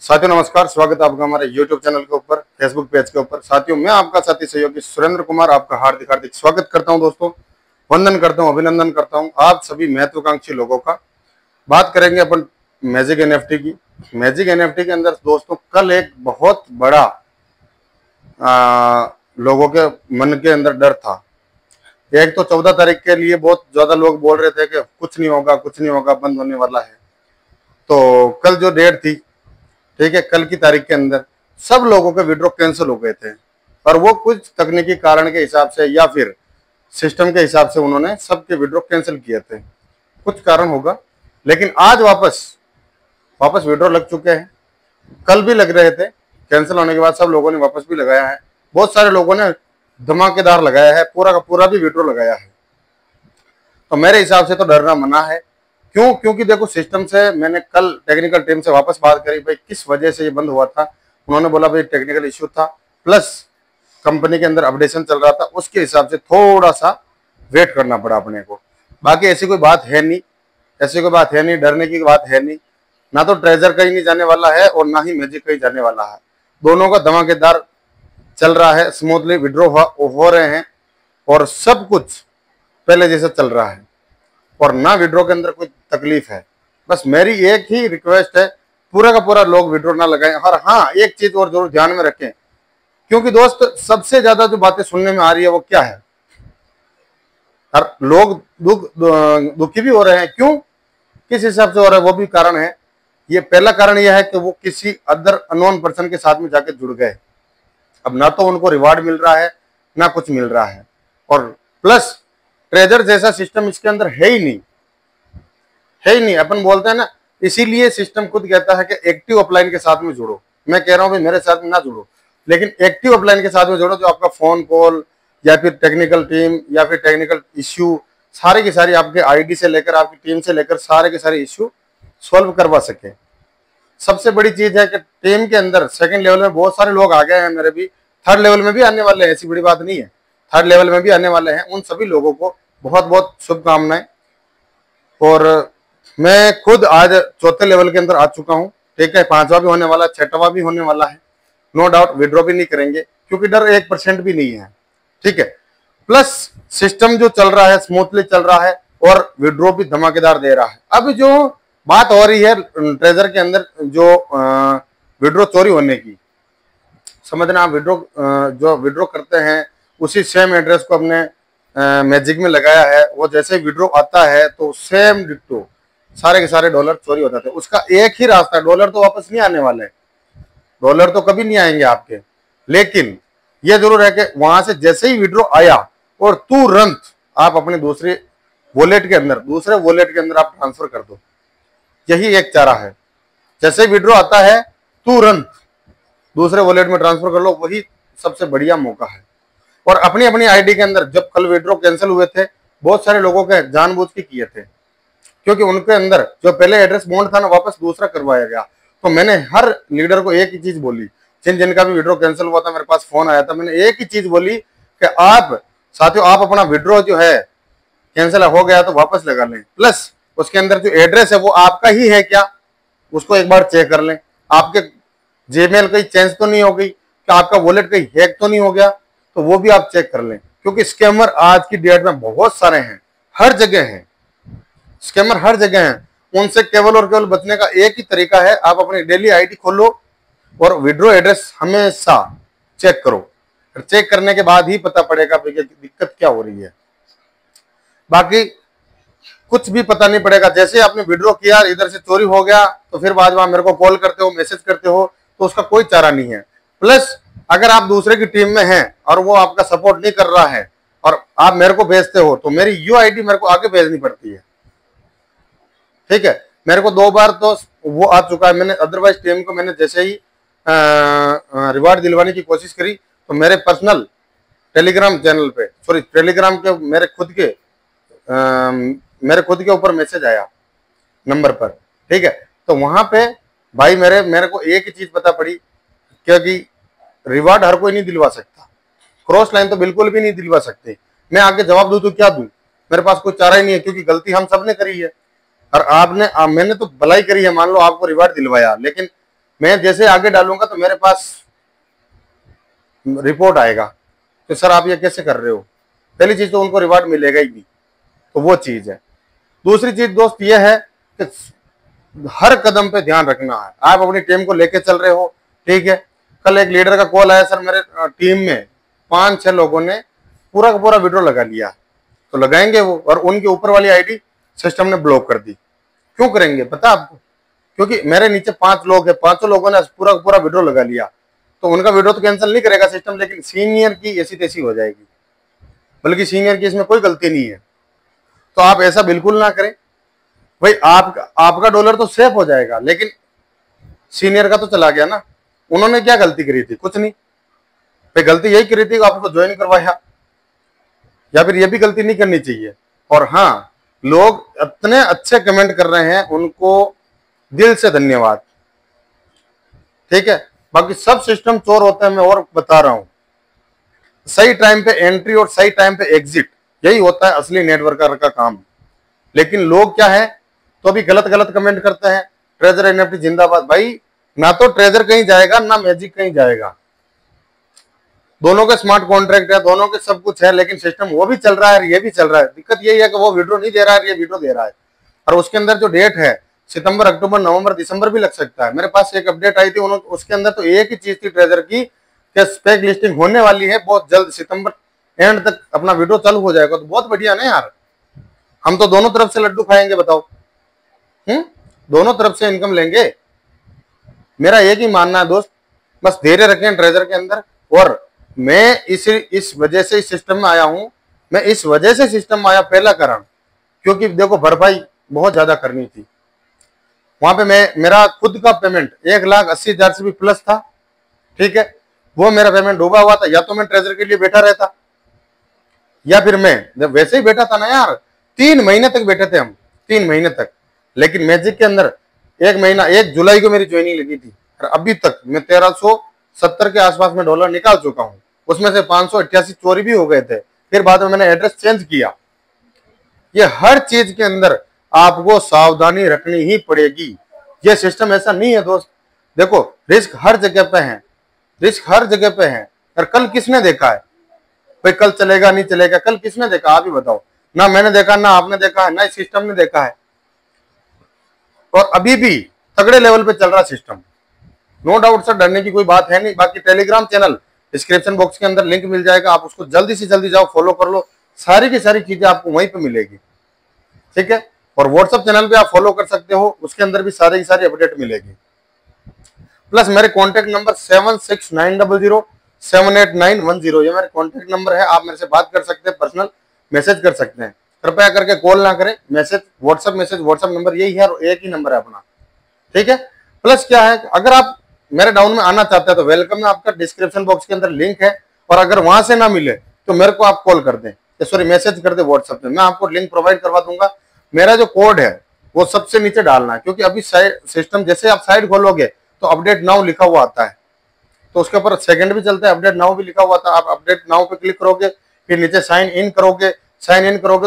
साथियों नमस्कार, स्वागत है आपका हमारे YouTube चैनल के ऊपर, फेसबुक पेज के ऊपर। साथियों मैं आपका साथी सहयोगी सुरेंद्र कुमार आपका हार्दिक हार्दिक स्वागत करता हूं। दोस्तों वंदन करता हूं, अभिनंदन करता हूं आप सभी महत्वाकांक्षी लोगों का। बात करेंगे अपन मैजिक एनएफटी की। मैजिक एनएफटी के अंदर दोस्तों कल एक बहुत बड़ा लोगों के मन के अंदर डर था। एक तो 14 तारीख के लिए बहुत ज्यादा लोग बोल रहे थे कि कुछ नहीं होगा, कुछ नहीं होगा, बंद होने वाला है। तो कल जो डेट थी, ठीक है, कल की तारीख के अंदर सब लोगों के विड्रॉ कैंसिल हो गए थे और वो कुछ तकनीकी कारण के हिसाब से या फिर सिस्टम के हिसाब से उन्होंने सबके विड्रॉ कैंसिल किए थे। कुछ कारण होगा, लेकिन आज वापस विड्रॉ लग चुके हैं। कल भी लग रहे थे, कैंसिल होने के बाद सब लोगों ने वापस भी लगाया है। बहुत सारे लोगों ने धमाकेदार लगाया है, पूरा का पूरा भी विड्रॉ लगाया है। तो मेरे हिसाब से तो डरना मना है। क्यों? क्योंकि देखो सिस्टम से मैंने कल टेक्निकल टीम से वापस बात करी, भाई किस वजह से ये बंद हुआ था। उन्होंने बोला भाई टेक्निकल इश्यू था, प्लस कंपनी के अंदर अपडेशन चल रहा था, उसके हिसाब से थोड़ा सा वेट करना पड़ा अपने को। बाकी ऐसी कोई बात है नहीं, ऐसी कोई बात है नहीं, डरने की बात है नहीं। ना तो ट्रेजर कहीं नहीं जाने वाला है और ना ही मैजिक कहीं जाने वाला है। दोनों का धमाकेदार चल रहा है, स्मूथली विड्रॉ हो रहे हैं और सब कुछ पहले जैसा चल रहा है और ना विड्रॉ के अंदर कोई तकलीफ है। बस मेरी एक ही रिक्वेस्ट है, पूरा का पूरा लोग विड्रॉ ना लगाएं। और हाँ, एक चीज और जरूर ध्यान में रखें, क्योंकि दोस्त सबसे ज्यादा जो बातें सुनने में आ रही है वो क्या है, और लोग दुखी भी हो रहे हैं। क्यों, किस हिसाब से हो रहा है, वो भी कारण है। ये पहला कारण यह है कि वो किसी अदर अननोन पर्सन के साथ में जाके जुड़ गए। अब ना तो उनको रिवार्ड मिल रहा है ना कुछ मिल रहा है, और प्लस ट्रेजर जैसा सिस्टम इसके अंदर है ही नहीं, है ही नहीं। अपन बोलते हैं ना, इसीलिए सिस्टम खुद कहता है कि एक्टिव अपलाइन के साथ में जुड़ो। मैं कह रहा हूं भाई मेरे साथ में ना जुड़ो, लेकिन एक्टिव अपलाइन के साथ में जुड़ो, जो आपका फोन कॉल या फिर टेक्निकल टीम या फिर टेक्निकल इश्यू सारे की सारी आपके आईडी से लेकर आपकी टीम से लेकर सारे के सारे इश्यू सॉल्व करवा सके। सबसे बड़ी चीज है कि टीम के अंदर सेकंड लेवल में बहुत सारे लोग आ गए हैं, मेरे भी थर्ड लेवल में भी आने वाले हैं, ऐसी बड़ी बात नहीं है, थर्ड लेवल में भी आने वाले हैं। उन सभी लोगों को बहुत बहुत शुभकामनाएं। और मैं खुद आज चौथे लेवल के अंदर आ चुका हूं, ठीक है। पांचवा भी होने वाला, छठवां भी होने वाला है, नो डाउट। विड्रॉ भी नहीं करेंगे क्योंकि डर 1% भी नहीं है, ठीक है। प्लस सिस्टम जो चल रहा है स्मूथली चल रहा है और विड्रॉ भी धमाकेदार दे रहा है। अब जो बात हो रही है ट्रेजर के अंदर जो विड्रॉ चोरी होने की, समझना, आप जो विड्रॉ करते हैं उसी सेम एड्रेस को अपने मैजिक में लगाया है, वो जैसे विड्रॉ आता है तो सेम डिट्टो सारे के सारे डॉलर चोरी हो जाते हैं। उसका एक ही रास्ता है, डॉलर तो वापस नहीं आने वाले, डॉलर तो कभी नहीं आएंगे आपके। लेकिन ये जरूर है कि वहां से जैसे ही विड्रॉ आया और तुरंत आप अपने दूसरे वॉलेट के अंदर आप ट्रांसफर कर दो। यही एक चारा है, जैसे विड्रॉ आता है तुरंत दूसरे वॉलेट में ट्रांसफर कर लो, वही सबसे बढ़िया मौका है। और अपनी अपनी आईडी के अंदर, जब कल विड्रॉ कैंसिल हुए थे, बहुत सारे लोगों के जानबूझ के किए थे, क्योंकि उनके अंदर जो पहले एड्रेस बॉन्ड था ना, वापस दूसरा करवाया गया। तो मैंने हर लीडर को एक ही चीज बोली, जिनका भी विड्रॉ कैंसिल हुआ था, मेरे पास फोन आया था, मैंने एक ही चीज बोली कि आप साथियों, आप अपना विड्रॉ जो है कैंसिल हो गया तो वापस लगा लें, प्लस उसके अंदर जो एड्रेस है वो आपका ही है क्या, उसको एक बार चेक कर लें। आपके जीमेल कहीं चेंज तो नहीं हो गई, कि आपका वॉलेट कहीं हैक तो नहीं हो गया, तो वो भी आप चेक कर लें। क्योंकि स्कैमर आज की डेट में बहुत सारे हैं, हर जगह हैं, स्कैमर हर जगह हैं। उनसे केवल और केवल बचने का एक ही तरीका है, आप अपनी डेली आईडी खोलो और विड्रॉ एड्रेस हमेशा चेक करो। चेक करने के बाद ही पता पड़ेगा कि दिक्कत क्या हो रही है। बाकी कुछ भी पता नहीं पड़ेगा। जैसे आपने विड्रॉ किया, इधर से चोरी हो गया, तो फिर बाद में मेरे को कॉल करते हो, मैसेज करते हो, तो उसका कोई चारा नहीं है। प्लस अगर आप दूसरे की टीम में हैं और वो आपका सपोर्ट नहीं कर रहा है और आप मेरे को भेजते हो, तो मेरी यूआईडी मेरे को आगे भेजनी पड़ती है, ठीक है। मेरे को 2 बार तो वो आ चुका है। मैंने अदरवाइज टीम को मैंने जैसे ही रिवार्ड दिलवाने की कोशिश करी, तो मेरे पर्सनल टेलीग्राम चैनल पे, सॉरी टेलीग्राम के मेरे खुद के ऊपर मैसेज आया नंबर पर, ठीक है। तो वहां पे भाई मेरे को एक ही चीज पता पड़ी, क्योंकि रिवार्ड हर कोई नहीं दिलवा सकता, क्रॉस लाइन तो बिल्कुल भी नहीं दिलवा सकते। मैं आगे जवाब दूं तो क्या दूं, मेरे पास कोई चारा ही नहीं है, क्योंकि गलती हम सब ने करी है। और मैंने तो भलाई करी है, मान लो आपको रिवार्ड दिलवाया, लेकिन मैं जैसे आगे डालूंगा तो मेरे पास रिपोर्ट आएगा कि सर आप ये कैसे कर रहे हो। पहली चीज तो उनको रिवार्ड मिलेगा ही नहीं, तो वो चीज है। दूसरी चीज दोस्त ये है कि हर कदम पे ध्यान रखना है। आप अपनी टीम को लेके चल रहे हो, ठीक है। कल एक लीडर का कॉल आया, सर मेरे टीम में 5-6 लोगों ने पूरा का पूरा विड्रॉ लगा लिया, तो लगाएंगे वो, और उनके ऊपर वाली आईडी सिस्टम ने ब्लॉक कर दी। क्यों करेंगे पता आपको? क्योंकि मेरे नीचे 5 लोग हैं, 5 लोगों ने पूरा का पूरा विड्रॉ लगा लिया, तो उनका विड्रॉ तो कैंसिल नहीं करेगा सिस्टम, लेकिन सीनियर की ऐसी तैसी हो जाएगी। बल्कि सीनियर की इसमें कोई गलती नहीं है, तो आप ऐसा बिल्कुल ना करें भाई। आपका डॉलर तो सेफ हो जाएगा, लेकिन सीनियर का तो चला गया ना। उन्होंने क्या गलती करी थी? कुछ नहीं भाई, गलती यही करी थी कि आपको ज्वाइन करवाया, या फिर ये भी गलती नहीं करनी चाहिए। और हाँ, लोग इतने अच्छे कमेंट कर रहे हैं, उनको दिल से धन्यवाद, ठीक है। बाकी सब सिस्टम चोर होते हैं, मैं और बता रहा हूं। सही टाइम पे एंट्री और सही टाइम पे एग्जिट, यही होता है असली नेटवर्कर का काम। लेकिन लोग क्या है, तो अभी गलत गलत कमेंट करते हैं। ट्रेजर एनएफटी जिंदाबाद। भाई ना तो ट्रेजर कहीं जाएगा ना मैजिक कहीं जाएगा, दोनों के स्मार्ट कॉन्ट्रैक्ट है, दोनों के सब कुछ है, लेकिन सिस्टम वो भी चल रहा है, ये भी चल रहा है। दिक्कत यही है कि वो विड्रॉ नहीं दे रहा है, ये विड्रॉ दे रहा है। और उसके अंदर जो डेट है, सितंबर, अक्टूबर, नवंबर, दिसंबर भी लग सकता है। मेरे पास एक अपडेट आई थी, उन्होंने उसके अंदर तो एक ही चीज थी ट्रेजर की, स्पेक लिस्टिंग होने वाली है बहुत जल्द, सितंबर एंड तक अपना विड्रॉ चालू हो जाएगा। तो बहुत बढ़िया ना यार, हम तो दोनों तरफ से लड्डू खाएंगे, बताओ। दोनों तरफ से इनकम लेंगे। मेरा एक ही मानना है दोस्त, बस धैर्य रखें ट्रेजर के अंदर। और मैं इस वजह से इस सिस्टम में आया हूं, मैं इस वजह से सिस्टम में आया, पहला कारण क्योंकि देखो भरपाई बहुत ज्यादा करनी थी। वहां पे मेरा खुद का पेमेंट 1,80,000 से भी प्लस था, ठीक है। वो मेरा पेमेंट डूबा हुआ था, या तो मैं ट्रेजर के लिए बैठा रहता, या फिर मैं जब वैसे ही बैठा था ना यार, 3 महीने तक बैठे थे हम, 3 महीने तक। लेकिन मैजिक के अंदर 1 महीना, 1 जुलाई को मेरी ज्वाइनिंग लगी थी, और अभी तक मैं 1370 के आसपास में डॉलर निकाल चुका हूं। उसमें से 588 चोरी भी हो गए थे, फिर बाद में मैंने एड्रेस चेंज किया। ये हर चीज के अंदर आपको सावधानी रखनी ही पड़ेगी। ये सिस्टम ऐसा नहीं है दोस्त। देखो रिस्क हर जगह पे है, रिस्क हर जगह पे है। और कल किसने देखा है भाई, कल चलेगा नहीं चलेगा, कल किसने देखा? आप ही बताओ। ना मैंने देखा, ना आपने देखा है, ना इस सिस्टम ने देखा है। और अभी भी तगड़े लेवल पे चल रहा सिस्टम, नो डाउट सर, डरने की कोई बात है नहीं। बाकी टेलीग्राम चैनल डिस्क्रिप्शन बॉक्स के अंदर लिंक मिल जाएगा, आप उसको जल्दी से जल्दी जाओ, फॉलो कर लो। सारी की सारी चीजें आपको वहीं पे मिलेगी, ठीक है। और व्हाट्सएप चैनल पे आप फॉलो कर सकते हो, उसके अंदर भी सारी की सारी अपडेट मिलेगी। प्लस मेरे कॉन्टेक्ट नंबर 7690078910, ये मेरे कॉन्टेक्ट नंबर है। आप मेरे से बात कर सकते हैं, पर्सनल मैसेज कर सकते हैं। कृपया करके कॉल ना करें, मैसेज, व्हाट्सएप नंबर यही है, और एक ही नंबर है अपना, ठीक है। प्लस क्या है, अगर आप मेरे डाउन में आना चाहते हैं तो वेलकम है आपका, डिस्क्रिप्शन बॉक्स के अंदर लिंक है। और अगर वहां से ना मिले तो मेरे को आप कॉल कर दें, सॉरी मैसेज कर दे व्हाट्सएप पे, मैं आपको लिंक प्रोवाइड करवा दूंगा। मेरा जो कोड है वो सबसे नीचे डालना है, क्योंकि अभी सिस्टम जैसे आप साइड खोलोगे तो अपडेट नाउ लिखा हुआ आता है, तो उसके ऊपर सेकंड भी चलता है, अपडेट नाउ भी लिखा हुआ था। आप अपडेट नाउ पे क्लिक करोगे, फिर नीचे साइन इन करोगे,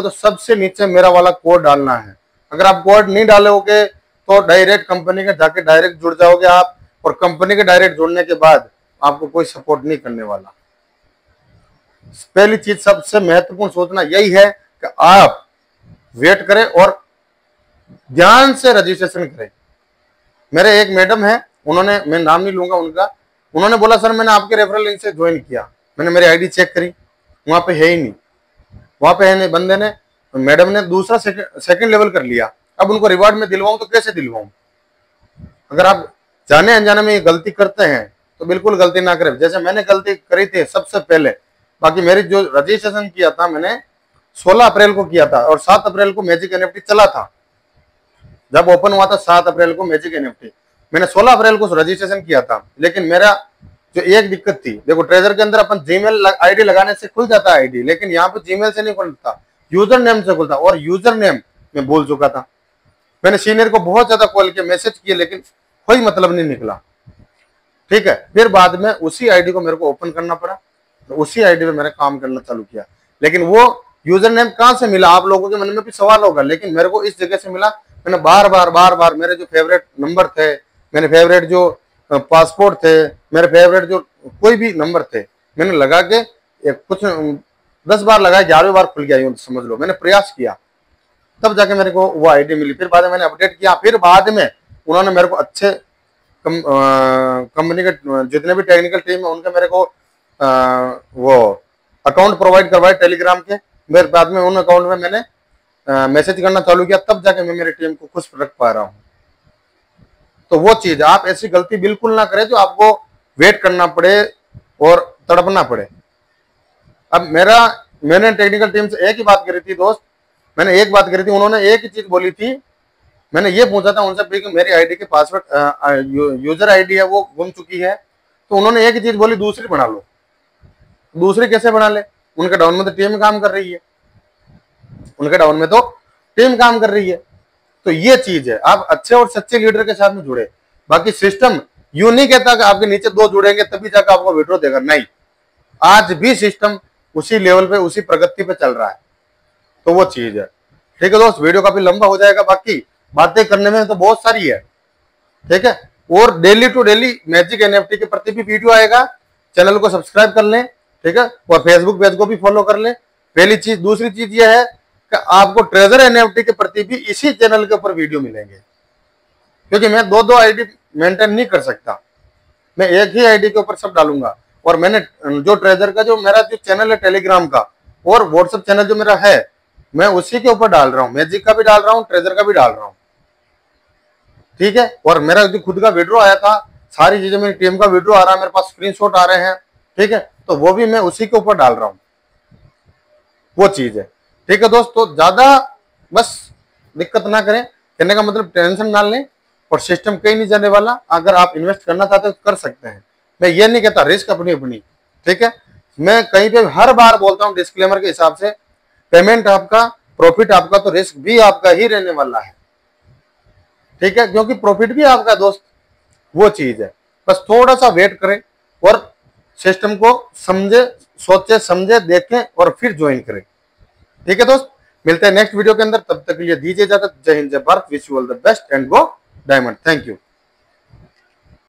तो सबसे नीचे मेरा वाला कोड डालना है। अगर आप कोड नहीं डालोगे तो डायरेक्ट कंपनी के जाके डायरेक्ट जुड़ जाओगे आप, और कंपनी के डायरेक्ट जुड़ने के बाद आपको कोई सपोर्ट नहीं करने वाला। पहली चीज सबसे महत्वपूर्ण सोचना यही है कि आप वेट करें और ध्यान से रजिस्ट्रेशन करें। मेरे एक मैडम है, उन्होंने, मैं नाम नहीं लूंगा उनका, उन्होंने बोला सर मैंने आपके रेफरल लिंक से ज्वाइन किया, मैंने मेरी आईडी चेक करी, वहां पे है ही नहीं, वहां पे है नहीं। बंदे ने, मैडम ने दूसरा सेकंड लेवल कर लिया। अब उनको रिवार्ड में दिलवाऊं तो कैसे दिलवाऊं? अगर आप जाने अनजाने में ये गलती करते हैं तो बिल्कुल गलती ना करें, जैसे मैंने गलती करी थी सबसे पहले। बाकी मेरी जो रजिस्ट्रेशन किया था मैंने 16 अप्रैल को किया था, और 7 अप्रैल को मैजिक एनएफटी चला था, जब ओपन हुआ था 7 अप्रैल को मैजिक एनएफटी, मैंने 16 अप्रैल को रजिस्ट्रेशन किया था। लेकिन मेरा जो एक दिक्कत थी, देखो ट्रेजर के अंदर अपन जीमेल आईडी लगाने से खुल जाता है आईडी, लेकिन यहाँ पे जीमेल से नहीं खुलता, यूजर नेम से खुलता, और यूजर नेम मैं भूल चुका था। मैंने सीनियर को बहुत ज्यादा कॉल किया, मैसेज किए, लेकिन कोई मतलब नहीं निकला, ठीक है। फिर बाद में उसी आईडी को मेरे को ओपन करना पड़ा, तो उसी आईडी पे मैंने काम करना चालू किया। लेकिन वो यूजर नेम कहाँ से मिला, आप लोगों के मन में भी सवाल होगा, लेकिन मेरे को इस जगह से मिला। मैंने बार बार मेरे जो फेवरेट नंबर थे, मैंने फेवरेट जो पासपोर्ट थे, मेरे फेवरेट जो कोई भी नंबर थे, मैंने लगा के कुछ 10 बार लगाया, 11वीं बार खुल गया यूं समझ लो। मैंने प्रयास किया, तब जाके मेरे को वो आईडी मिली। फिर बाद में मैंने अपडेट किया, फिर बाद में उन्होंने मेरे को अच्छे कंपनी के जितने भी टेक्निकल टीम है उनके मेरे को वो अकाउंट प्रोवाइड करवाए टेलीग्राम के। मेरे बाद में उन अकाउंट में मैंने मैसेज करना चालू किया, तब जाके मैं मेरी टीम को खुश रख पा रहा हूँ। तो वो चीज, आप ऐसी गलती बिल्कुल ना करें जो आपको वेट करना पड़े और तड़पना पड़े। अब मैंने टेक्निकल टीम से एक ही बात करी थी दोस्त, मैंने एक बात करी थी, उन्होंने एक ही चीज बोली थी। मैंने ये पूछा था उनसे कि मेरी आईडी के पासवर्ड यूजर आईडी है वो गुम चुकी है, तो उन्होंने एक ही चीज बोली, दूसरी बना लो। दूसरी कैसे बना ले? उनके डाउन में तो टीम काम कर रही है, उनके डाउन में तो टीम काम कर रही है। तो ये चीज है, आप अच्छे और सच्चे लीडर के साथ में जुड़े। बाकी सिस्टम यूं नहीं कहता कि आपके नीचे 2 जुड़ेंगे तभी जाकर आपको विड्रॉ देगा, नहीं, आज भी सिस्टम उसी लेवल पे, उसी प्रगति पे चल रहा है। तो वो चीज है। ठीक है दोस्त, वीडियो काफी लंबा हो जाएगा, बाकी बातें करने में तो बहुत सारी है। ठीक है, और daily to daily magic NFT के प्रति भी वीडियो आएगा, चैनल को सब्सक्राइब कर लें। ठीक है, और फेसबुक पेज को भी फॉलो कर लें, पहली चीज। दूसरी चीज यह है कि आपको ट्रेजर एनएफटी के प्रति भी इसी चैनल के ऊपर वीडियो मिलेंगे, क्योंकि मैं 2 आईडी मेंटेन नहीं कर सकता, मैं एक ही आईडी के ऊपर सब डालूंगा। और मैंने जो ट्रेजर का जो मेरा जो चैनल है टेलीग्राम का, और व्हाट्सएप चैनल जो मेरा है, मैं उसी के ऊपर डाल रहा हूँ, मैजिक का भी डाल रहा हूँ, ट्रेजर का भी डाल रहा हूँ। ठीक है, और मेरा जो खुद का विड्रॉ आया था, सारी चीजें मेरी टीम का विड्रॉ आ रहा है, मेरे पास स्क्रीनशॉट आ रहे हैं। ठीक है, तो वो भी मैं उसी के ऊपर डाल रहा हूँ, वो चीज है। ठीक है दोस्तों, ज्यादा बस दिक्कत ना करें, कहने का मतलब टेंशन ना लें, और सिस्टम कहीं नहीं जाने वाला। अगर आप इन्वेस्ट करना चाहते हो तो कर सकते हैं, मैं ये नहीं कहता, रिस्क अपनी अपनी। ठीक है, मैं कहीं पे हर बार बोलता हूँ डिस्क्लेमर के हिसाब से, पेमेंट आपका, प्रॉफिट आपका, तो रिस्क भी आपका ही रहने वाला है। ठीक है, क्योंकि प्रॉफिट भी आपका दोस्त, वो चीज है। बस थोड़ा सा वेट करें और सिस्टम को समझे, सोचे समझे, देखें और फिर ज्वाइन करें। ठीक है दोस्त, मिलते हैं नेक्स्ट वीडियो के अंदर, तब तक के लिए दीजिए इजाजत। जय हिंद, जय Bharat, wish you all the best and go diamond. Thank you.